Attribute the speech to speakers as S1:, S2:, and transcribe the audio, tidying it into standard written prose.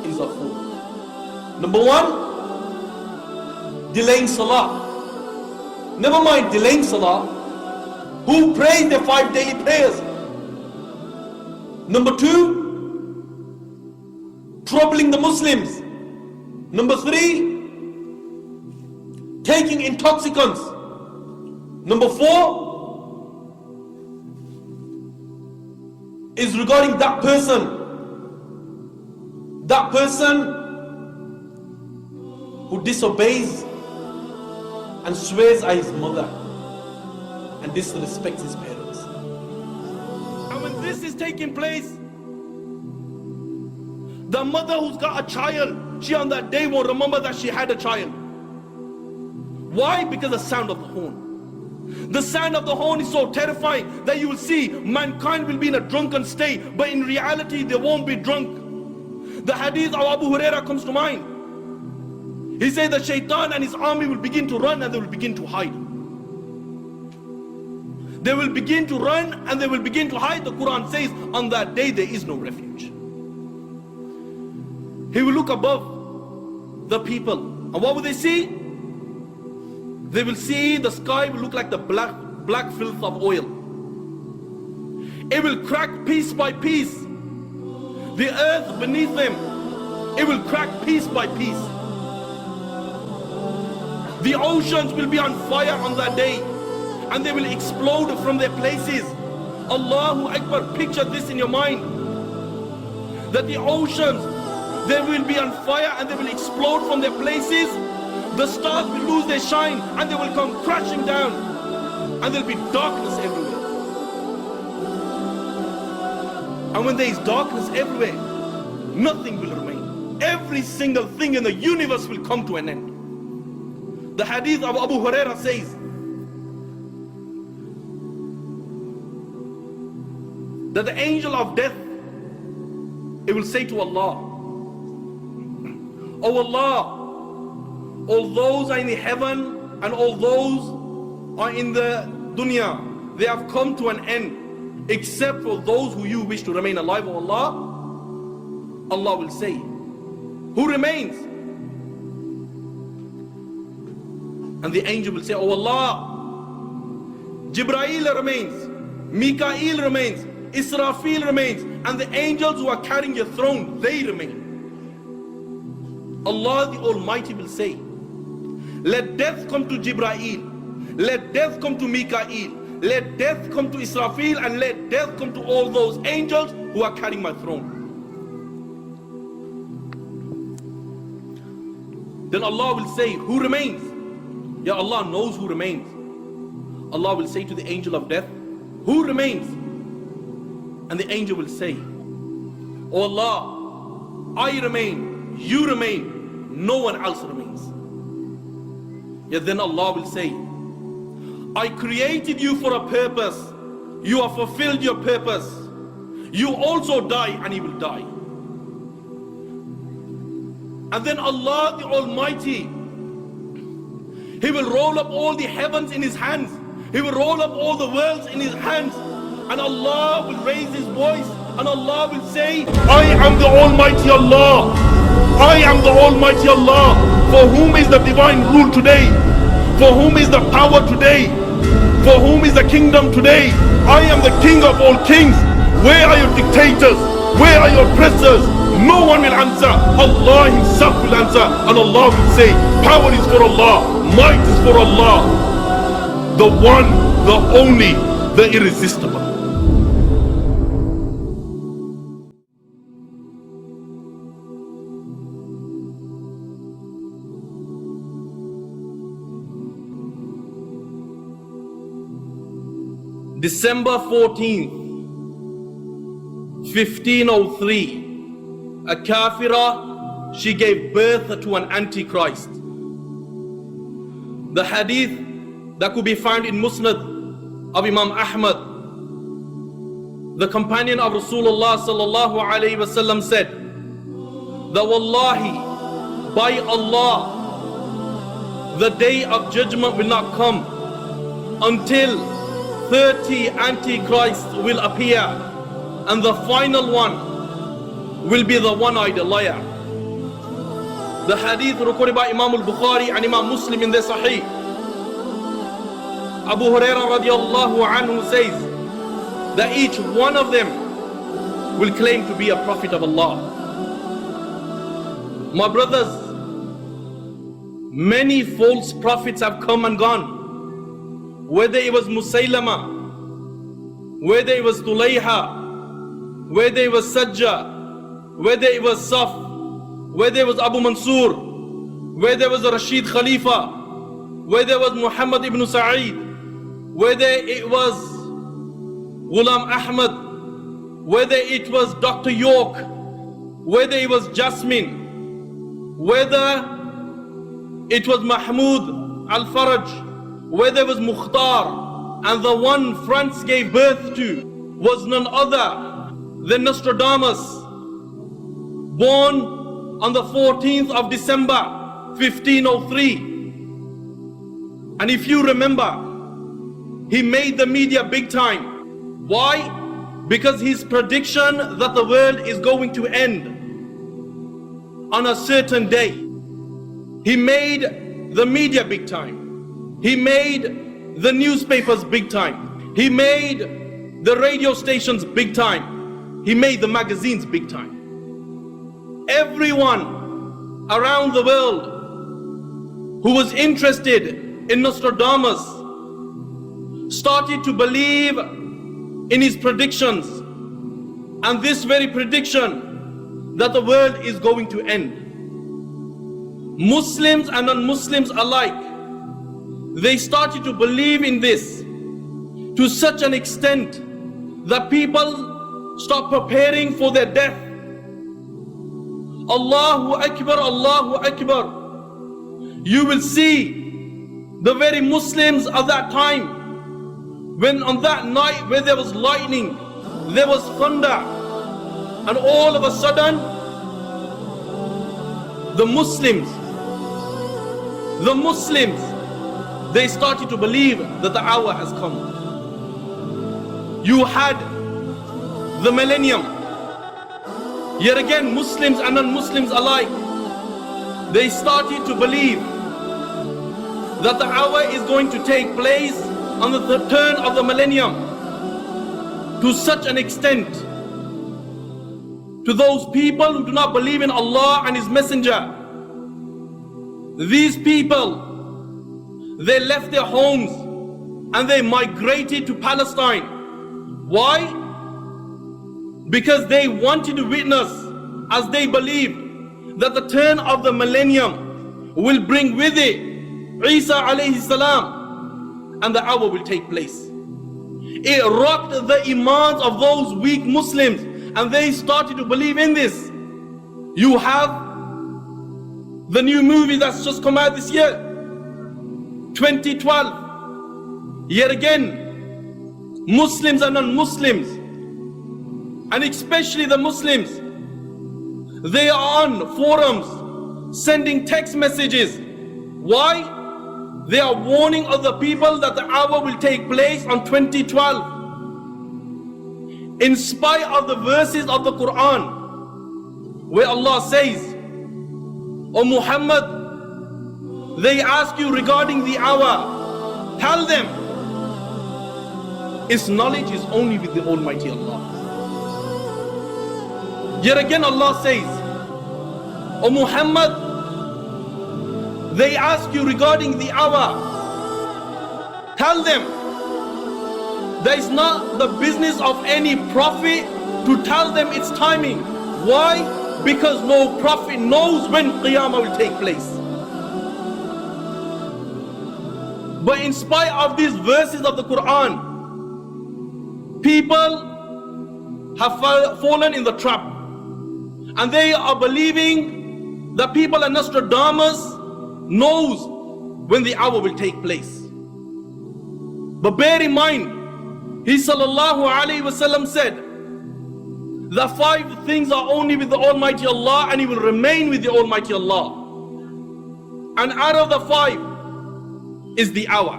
S1: is a fool. Number one, delaying salah. Never mind delaying salah, who prays their 5 daily prayers. Number two, troubling the Muslims. Number three, taking intoxicants. Number four is regarding that person who disobeys and swears at his mother and disrespects his parents. And when this is taking place, the mother who's got a child, she on that day won't remember that she had a child. Why? Because the sound of the horn. The sound of the horn is so terrifying that you will see mankind will be in a drunken state, but in reality they won't be drunk. The hadith of Abu Huraira comes to mind. He said that Shaitan and his army will begin to run and they will begin to hide. They will begin to run and they will begin to hide. The Qur'an says on that day there is no refuge. He will look above the people, and what will they see? They will see the sky will look like the black filth of oil. It will crack piece by piece. The earth beneath them, it will crack piece by piece. The oceans will be on fire on that day, and they will explode from their places. Allahu Akbar, picture this in your mind, that the oceans, they will be on fire and they will explode from their places. The stars will lose their shine and they will come crashing down, and there will be darkness everywhere. And when there is darkness everywhere, nothing will remain. Every single thing in the universe will come to an end. The hadith of Abu Huraira says that the angel of death, it will say to Allah, "Oh Allah, all those are in the heaven and all those are in the dunya, they have come to an end, except for those who you wish to remain alive, O Allah." Allah will say, "Who remains?" And the angel will say, "Oh Allah, Jibreel remains, Mikael remains, Israfil remains, and the angels who are carrying your throne, they remain." Allah the Almighty will say, "Let death come to Jibreel, let death come to Mikael, let death come to Israfil, and let death come to all those angels who are carrying my throne." Then Allah will say, "Who remains?" Ya Allah knows who remains. Allah will say to the angel of death, "Who remains?" And the angel will say, "Oh Allah, I remain, you remain, no one else remains." Yet then Allah will say, "I created you for a purpose. You have fulfilled your purpose. You also die and you will die." And then Allah the Almighty, He will roll up all the heavens in His hands. He will roll up all the worlds in His hands. And Allah will raise His voice and Allah will say, "I am the Almighty Allah. I am the Almighty Allah. For whom is the divine rule today? For whom is the power today? For whom is the kingdom today? I am the King of all kings. Where are your dictators? Where are your oppressors?" No one will answer. Allah Himself will answer, and Allah will say, "Power is for Allah, might is for Allah, the one, the only, the irresistible." December 14th, 1503, a kafira, she gave birth to an antichrist. The hadith that could be found in Musnad of Imam Ahmad, the companion of Rasulullah sallallahu alayhi wasallam said that, "Wallahi, by Allah, the day of judgment will not come until 30 antichrists will appear, and the final one will be the one-eyed liar." The hadith recorded by Imam al-Bukhari and Imam Muslim in their Sahih. Abu Hurairah radiallahu anhu says that each one of them will claim to be a prophet of Allah. My brothers, many false prophets have come and gone. Whether it was Musaylama, whether it was Tulayha, whether it was Sajjah, whether it was Saf, whether it was Abu Mansur, whether it was Rashid Khalifa, whether it was Muhammad ibn Sa'id, whether it was Ghulam Ahmad, whether it was Dr. York, whether it was Jasmine, whether it was Mahmoud Al-Faraj, whether it was Mukhtar, and the one France gave birth to was none other than Nostradamus, born on the 14th of December 1503. And if you remember, he made the media big time. Why? Because his prediction that the world is going to end on a certain day, he made the media big time. He made the newspapers big time. He made the radio stations big time. He made the magazines big time. Everyone around the world who was interested in Nostradamus started to believe in his predictions, and this very prediction that the world is going to end. Muslims and non-Muslims alike, they started to believe in this to such an extent that people stopped preparing for their death. Allahu Akbar, Allahu Akbar. You will see the very Muslims of that time, when on that night where there was lightning, there was thunder, and all of a sudden the Muslims, they started to believe that the hour has come. You had the millennium. Yet again, Muslims and non-Muslims alike, they started to believe that the hour is going to take place on the turn of the millennium, to such an extent to those people who do not believe in Allah and His Messenger. These people, they left their homes and they migrated to Palestine. Why? Because they wanted to witness, as they believed, that the turn of the millennium will bring with it Isa alayhi salam, and the hour will take place. It rocked the imans of those weak Muslims, and they started to believe in this. You have the new movie that's just come out this year, 2012. Yet again, Muslims and non-Muslims, and especially the Muslims, they are on forums sending text messages. Why? They are warning other people that the hour will take place on 2012. In spite of the verses of the Qur'an, where Allah says, O Muhammad, they ask you regarding the hour, tell them, its knowledge is only with the Almighty Allah. Yet again Allah says, O Muhammad, they ask you regarding the hour, tell them, that is not the business of any prophet to tell them its timing. Why? Because no prophet knows when Qiyamah will take place. But in spite of these verses of the Qur'an, people have fallen in the trap, and they are believing that people and Nostradamus knows when the hour will take place. But bear in mind, he sallallahu alayhi wasallam said, the 5 things are only with the Almighty Allah, and He will remain with the Almighty Allah. And out of the 5 is the hour.